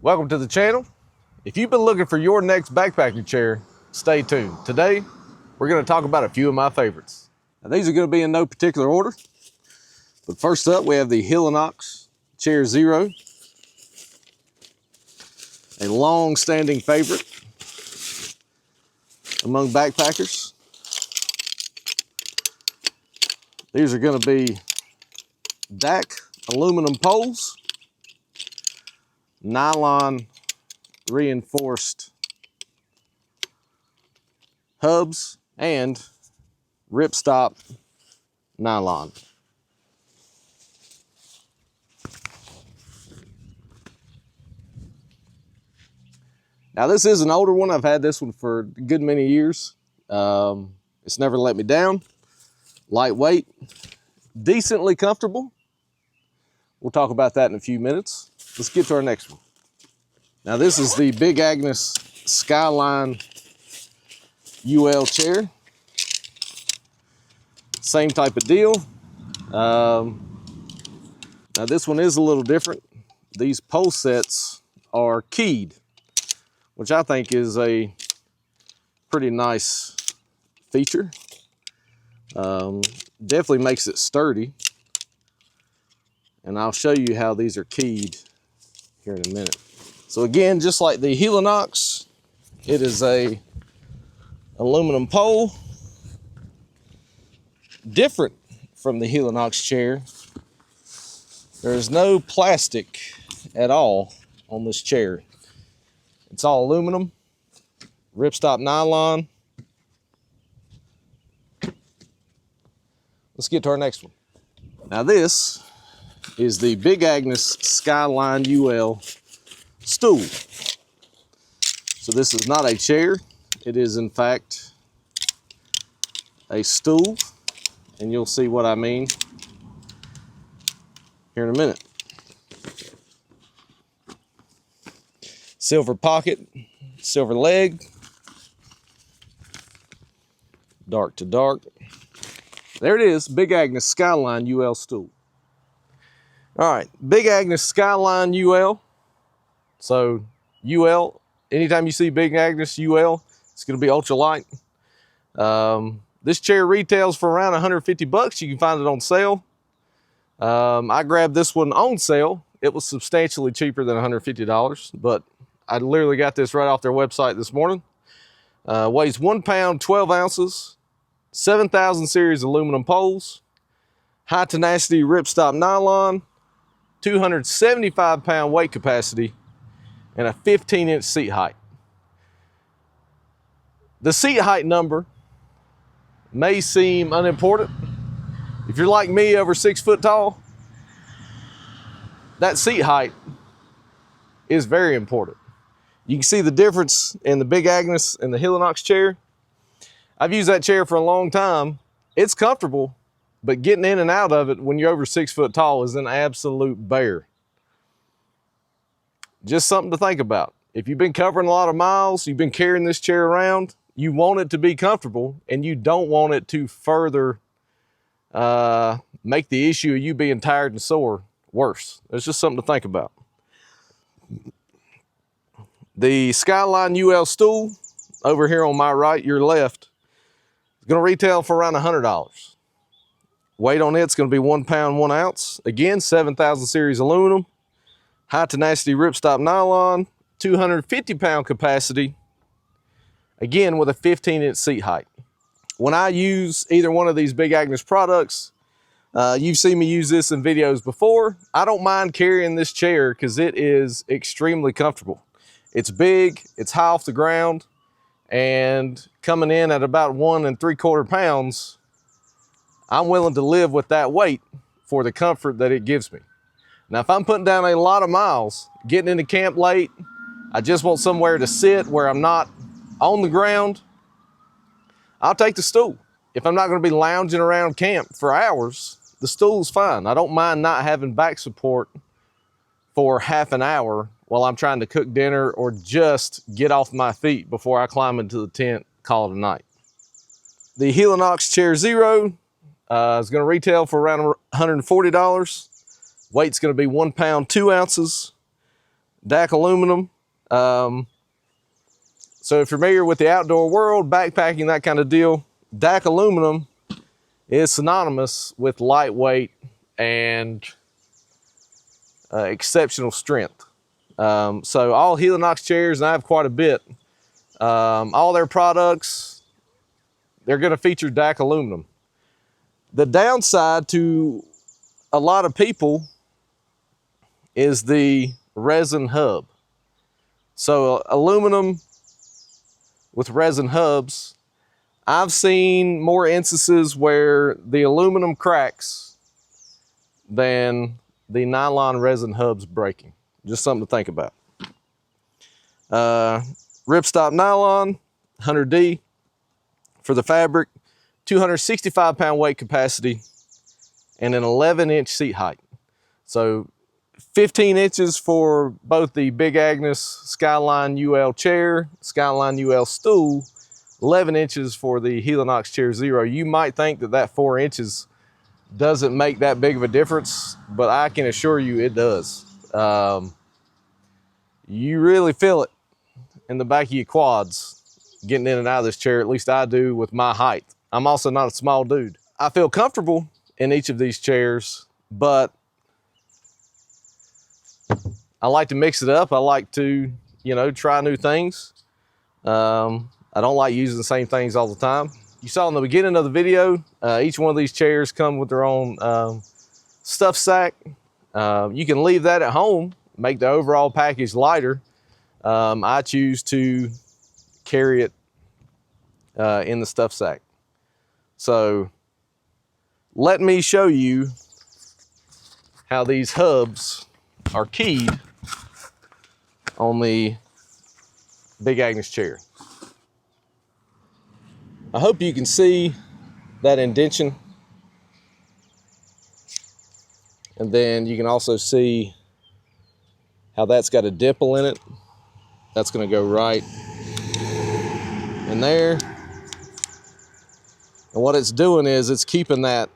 Welcome to the channel. If you've been looking for your next backpacking chair, stay tuned. Today, we're going to talk about a few of my favorites. Now, these are going to be in no particular order, but first up we have the Helinox Chair Zero, a long-standing favorite among backpackers. These are going to be DAC aluminum poles, nylon reinforced hubs, and ripstop nylon. Now this is an older one. I've had this one for a good many years. It's never let me down. Lightweight, decently comfortable. We'll talk about that in a few minutes. Let's get to our next one. Now this is the Big Agnes Skyline UL chair. Same type of deal. Now this one is a little different. These pole sets are keyed, which I think is a pretty nice feature. Definitely makes it sturdy. And I'll show you how these are keyed here in a minute. So again, just like the Helinox, it is a aluminum pole. Different from the Helinox chair, there is no plastic at all on this chair. It's all aluminum, ripstop nylon. Let's get to our next one. Now this is the Big Agnes Skyline UL stool. So this is not a chair. It is in fact a stool, and you'll see what I mean here in a minute. Silver pocket, silver leg, dark to dark. There it is, Big Agnes Skyline UL stool. All right, Big Agnes Skyline UL. So UL, anytime you see Big Agnes UL, it's gonna be ultralight. This chair retails for around 150 bucks. You can find it on sale. I grabbed this one on sale. It was substantially cheaper than $150, but I literally got this right off their website this morning. Weighs 1 pound, 12 ounces, 7000 series aluminum poles, high tenacity ripstop nylon, 275 pound weight capacity, and a 15-inch seat height. The seat height number may seem unimportant. If you're like me, over 6 foot tall, that seat height is very important. You can see the difference in the Big Agnes and the Helinox chair. I've used that chair for a long time. It's comfortable, but getting in and out of it when you're over 6 foot tall is an absolute bear. Just something to think about. If you've been covering a lot of miles, you've been carrying this chair around, you want it to be comfortable, and you don't want it to further make the issue of you being tired and sore worse. It's just something to think about. The Skyline UL stool, over here on my right, your left, is gonna retail for around $100. Weight on it's gonna be 1 pound, 1 ounce. Again, 7000 series aluminum, high tenacity ripstop nylon, 250 pound capacity, again with a 15-inch seat height. When I use either one of these Big Agnes products, you've seen me use this in videos before. I don't mind carrying this chair because it is extremely comfortable. It's big, it's high off the ground, and coming in at about 1 3/4 pounds, I'm willing to live with that weight for the comfort that it gives me. Now, if I'm putting down a lot of miles, getting into camp late, I just want somewhere to sit where I'm not on the ground, I'll take the stool. If I'm not gonna be lounging around camp for hours, the stool's fine. I don't mind not having back support for half an hour while I'm trying to cook dinner or just get off my feet before I climb into the tent, call it a night. The Helinox Chair Zero is gonna retail for around $140. Weight's gonna be 1 pound, 2 ounces. DAC aluminum. So if you're familiar with the outdoor world, backpacking, that kind of deal, DAC aluminum is synonymous with lightweight and exceptional strength. So all Helinox chairs, and I have quite a bit, all their products, they're going to feature DAC aluminum. The downside to a lot of people is the resin hub. So aluminum with resin hubs, I've seen more instances where the aluminum cracks than the nylon resin hubs breaking. Just something to think about. Ripstop nylon, 100D for the fabric, 265 pound weight capacity, and an 11-inch seat height. So 15 inches for both the Big Agnes Skyline UL chair, Skyline UL stool, 11 inches for the Helinox Chair Zero. You might think that that 4 inches doesn't make that big of a difference, but I can assure you it does. You really feel it in the back of your quads getting in and out of this chair. At least I do with my height. I'm also not a small dude. I feel comfortable in each of these chairs, but I like to mix it up. I like to, try new things. I don't like using the same things all the time. You saw in the beginning of the video, each one of these chairs come with their own stuff sack. You can leave that at home, make the overall package lighter. I choose to carry it in the stuff sack. So let me show you how these hubs are keyed on the Big Agnes chair. I hope you can see that indentation. And then you can also see how that's got a dimple in it. That's gonna go right in there. And what it's doing is it's keeping that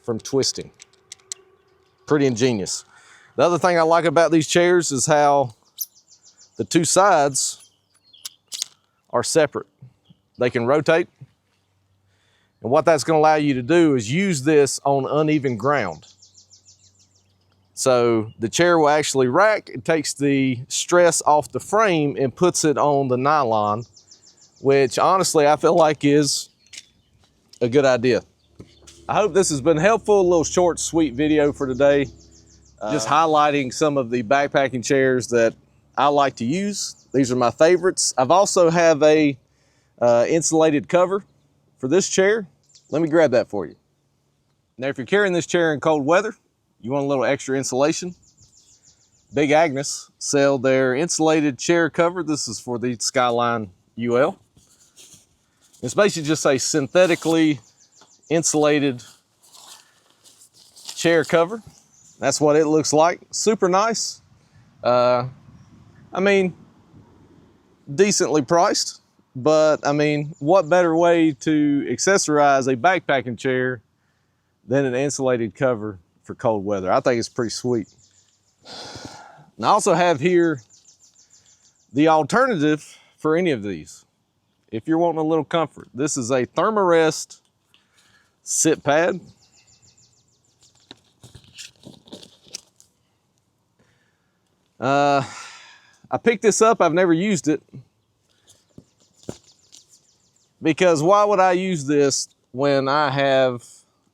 from twisting. Pretty ingenious. The other thing I like about these chairs is how the two sides are separate. They can rotate. And what that's gonna allow you to do is use this on uneven ground. So the chair will actually rack. It takes the stress off the frame and puts it on the nylon, which honestly I feel like is a good idea. I hope this has been helpful. A little short, sweet video for today. Just highlighting some of the backpacking chairs that I like to use. These are my favorites. I've also have a insulated cover for this chair. Let me grab that for you. Now, if you're carrying this chair in cold weather, you want a little extra insulation, Big Agnes sell their insulated chair cover. This is for the Skyline UL. It's basically just a synthetically insulated chair cover. That's what it looks like. Super nice. I mean, decently priced, but I mean, what better way to accessorize a backpacking chair than an insulated cover for cold weather? I think it's pretty sweet. And I also have here the alternative for any of these. If you're wanting a little comfort, this is a Thermarest sit pad. I picked this up, I've never used it, because why would I use this when I have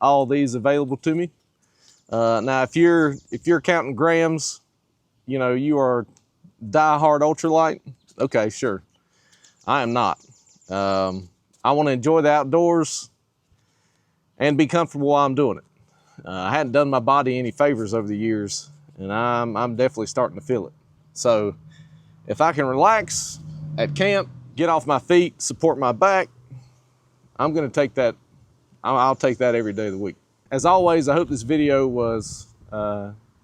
all these available to me? Now, if you're counting grams, you are die-hard ultralight, okay, sure. I am not. I want to enjoy the outdoors and be comfortable while I'm doing it. I hadn't done my body any favors over the years, and I'm definitely starting to feel it. So if I can relax at camp, get off my feet, support my back, I'm gonna take that. I'll take that every day of the week. As always, I hope this video was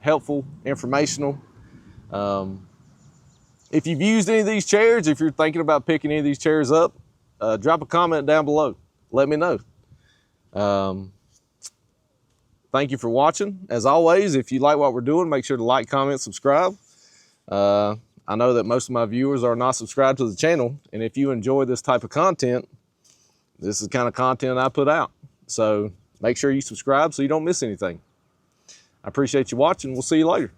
helpful, informational. If you've used any of these chairs, if you're thinking about picking any of these chairs up, drop a comment down below. Let me know. Thank you for watching. As always, if you like what we're doing, make sure to like, comment, subscribe. I know that most of my viewers are not subscribed to the channel, and if you enjoy this type of content, this is the kind of content I put out. So make sure you subscribe so you don't miss anything. I appreciate you watching. We'll see you later.